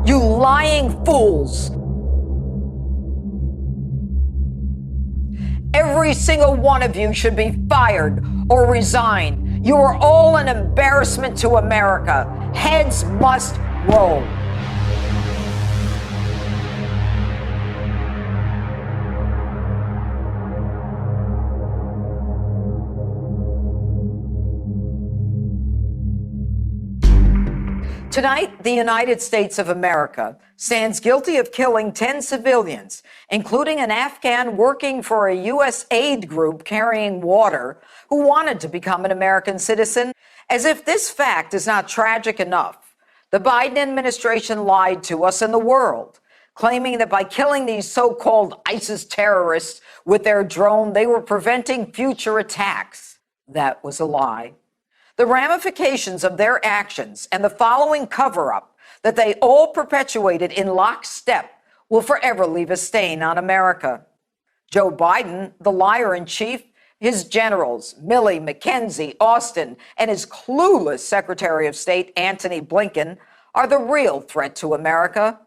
You lying fools. Every single one of you should be fired or resign. You are all an embarrassment to America. Heads must roll. Tonight, the United States of America stands guilty of killing 10 civilians, including an Afghan working for a U.S. aid group carrying water who wanted to become an American citizen. As if this fact is not tragic enough, the Biden administration lied to us and the world, claiming that by killing these so-called ISIS terrorists with their drone, they were preventing future attacks. That was a lie. The ramifications of their actions and the following cover-up that they all perpetuated in lockstep will forever leave a stain on America. Joe Biden, the liar-in-chief, his generals, Milley, McKenzie, Austin, and his clueless Secretary of State, Antony Blinken, are the real threat to America.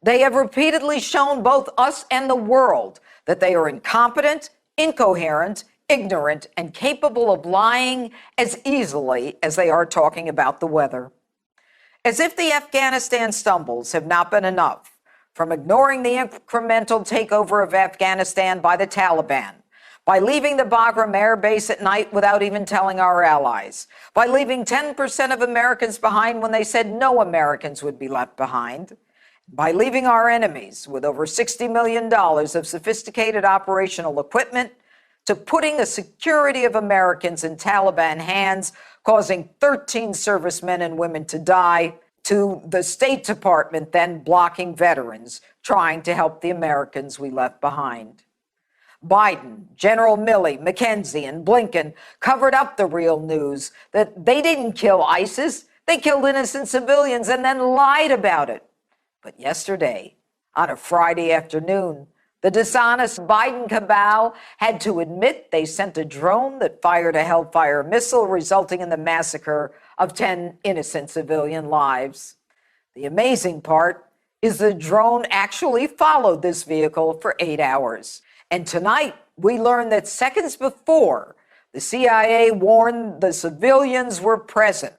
They have repeatedly shown both us and the world that they are incompetent, incoherent, ignorant, and capable of lying as easily as they are talking about the weather. As if the Afghanistan stumbles have not been enough, from ignoring the incremental takeover of Afghanistan by the Taliban, by leaving the Bagram Air Base at night without even telling our allies, by leaving 10% of Americans behind when they said no Americans would be left behind, by leaving our enemies with over $60 million of sophisticated operational equipment, to putting the security of Americans in Taliban hands, causing 13 servicemen and women to die, to the State Department then blocking veterans trying to help the Americans we left behind. Biden, General Milley, McKenzie, and Blinken covered up the real news that they didn't kill ISIS, they killed innocent civilians and then lied about it. But yesterday, on a Friday afternoon, the dishonest Biden cabal had to admit they sent a drone that fired a Hellfire missile, resulting in the massacre of 10 innocent civilian lives. The amazing part is the drone actually followed this vehicle for 8 hours. And tonight, we learned that seconds before, the CIA warned the civilians were present.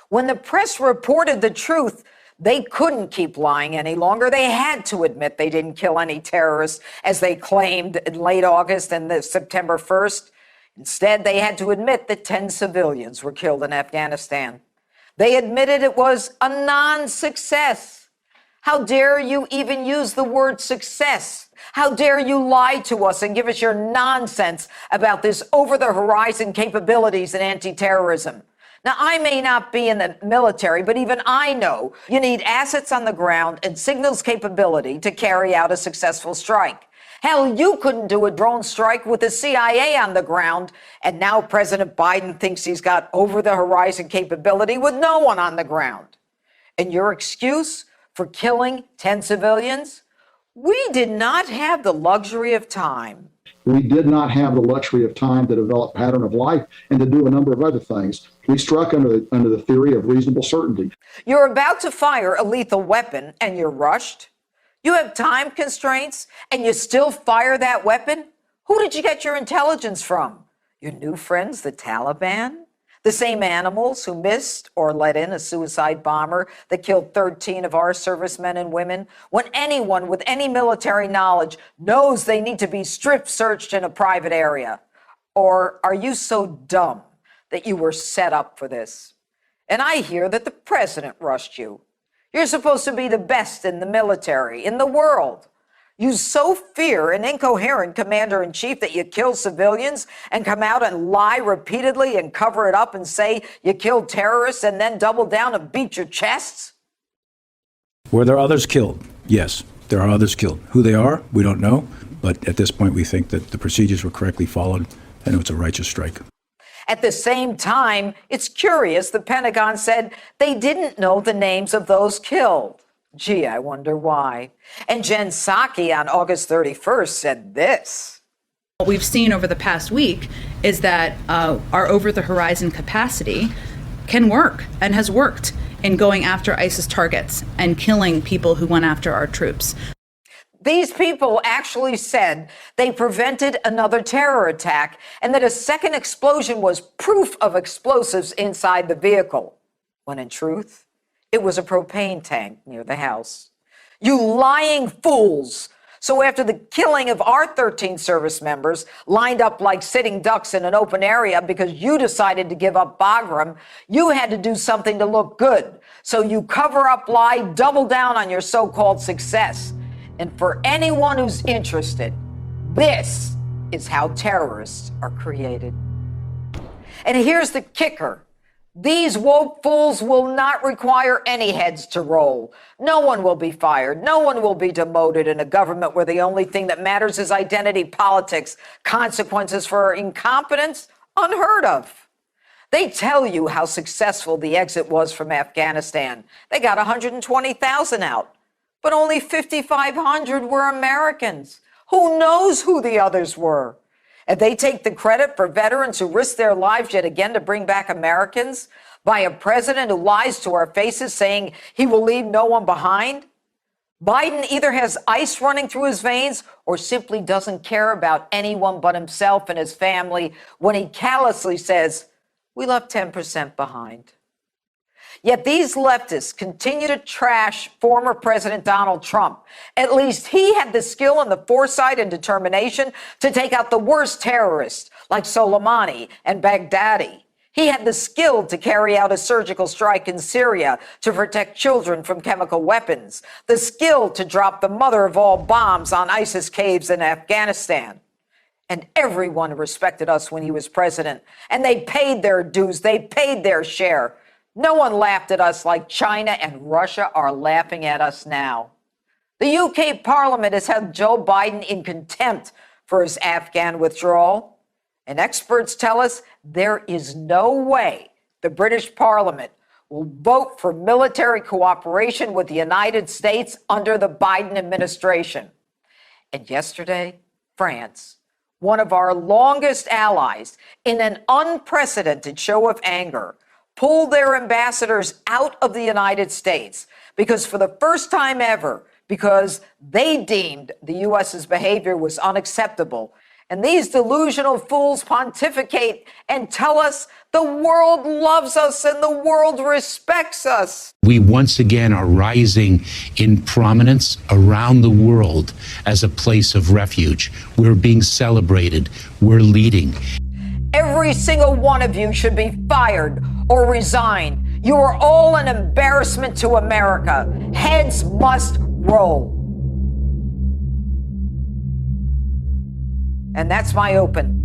When the press reported the truth, they couldn't keep lying any longer. They had to admit they didn't kill any terrorists, as they claimed in late August and September 1st. Instead, they had to admit that 10 civilians were killed in Afghanistan. They admitted it was a non-success. How dare you even use the word success? How dare you lie to us and give us your nonsense about this over-the-horizon capabilities in anti-terrorism? Now, I may not be in the military, but even I know you need assets on the ground and signals capability to carry out a successful strike. Hell, you couldn't do a drone strike with the CIA on the ground, and now President Biden thinks he's got over-the-horizon capability with no one on the ground. And your excuse for killing 10 civilians? We did not have the luxury of time. We did not have the luxury of time to develop pattern of life and to do a number of other things. We struck under the theory of reasonable certainty. You're about to fire a lethal weapon and you're rushed. You have time constraints and you still fire that weapon? Who did you get your intelligence from? Your new friends, the Taliban? The same animals who missed or let in a suicide bomber that killed 13 of our servicemen and women, when anyone with any military knowledge knows they need to be strip searched in a private area? Or are you so dumb that you were set up for this? And I hear that the president rushed you. You're supposed to be the best in the military, in the world. You so fear an incoherent commander-in-chief that you kill civilians and come out and lie repeatedly and cover it up and say you killed terrorists and then double down and beat your chests? Were there others killed? Yes, there are others killed. Who they are, we don't know. But at this point, we think that the procedures were correctly followed and it was a righteous strike. At the same time, it's curious the Pentagon said they didn't know the names of those killed. Gee, I wonder why. And Jen Psaki on August 31st said this. What we've seen over the past week is that our over-the-horizon capacity can work and has worked in going after ISIS targets and killing people who went after our troops. These people actually said they prevented another terror attack and that a second explosion was proof of explosives inside the vehicle, when in truth, it was a propane tank near the house. You lying fools! So after the killing of our 13 service members, lined up like sitting ducks in an open area because you decided to give up Bagram, you had to do something to look good. So you cover up, lie, double down on your so-called success. And for anyone who's interested, this is how terrorists are created. And here's the kicker. These woke fools will not require any heads to roll. No one will be fired. No one will be demoted in a government where the only thing that matters is identity politics. Consequences for incompetence? Unheard of. They tell you how successful the exit was from Afghanistan. They got 120,000 out. But only 5,500 were Americans. Who knows who the others were? And they take the credit for veterans who risked their lives yet again to bring back Americans by a president who lies to our faces saying he will leave no one behind? Biden either has ice running through his veins or simply doesn't care about anyone but himself and his family when he callously says, we left 10% behind. Yet these leftists continue to trash former President Donald Trump. At least he had the skill and the foresight and determination to take out the worst terrorists like Soleimani and Baghdadi. He had the skill to carry out a surgical strike in Syria to protect children from chemical weapons, the skill to drop the mother of all bombs on ISIS caves in Afghanistan. And everyone respected us when he was president, and they paid their dues, they paid their share. No one laughed at us like China and Russia are laughing at us now. The UK Parliament has held Joe Biden in contempt for his Afghan withdrawal. And experts tell us there is no way the British Parliament will vote for military cooperation with the United States under the Biden administration. And yesterday, France, one of our longest allies, in an unprecedented show of anger, pulled their ambassadors out of the United States because for the first time ever, because they deemed the U.S.'s behavior was unacceptable. And these delusional fools pontificate and tell us the world loves us and the world respects us. We once again are rising in prominence around the world as a place of refuge. We're being celebrated. We're leading. Every single one of you should be fired or resign. You are all an embarrassment to America. Heads must roll. And that's my open.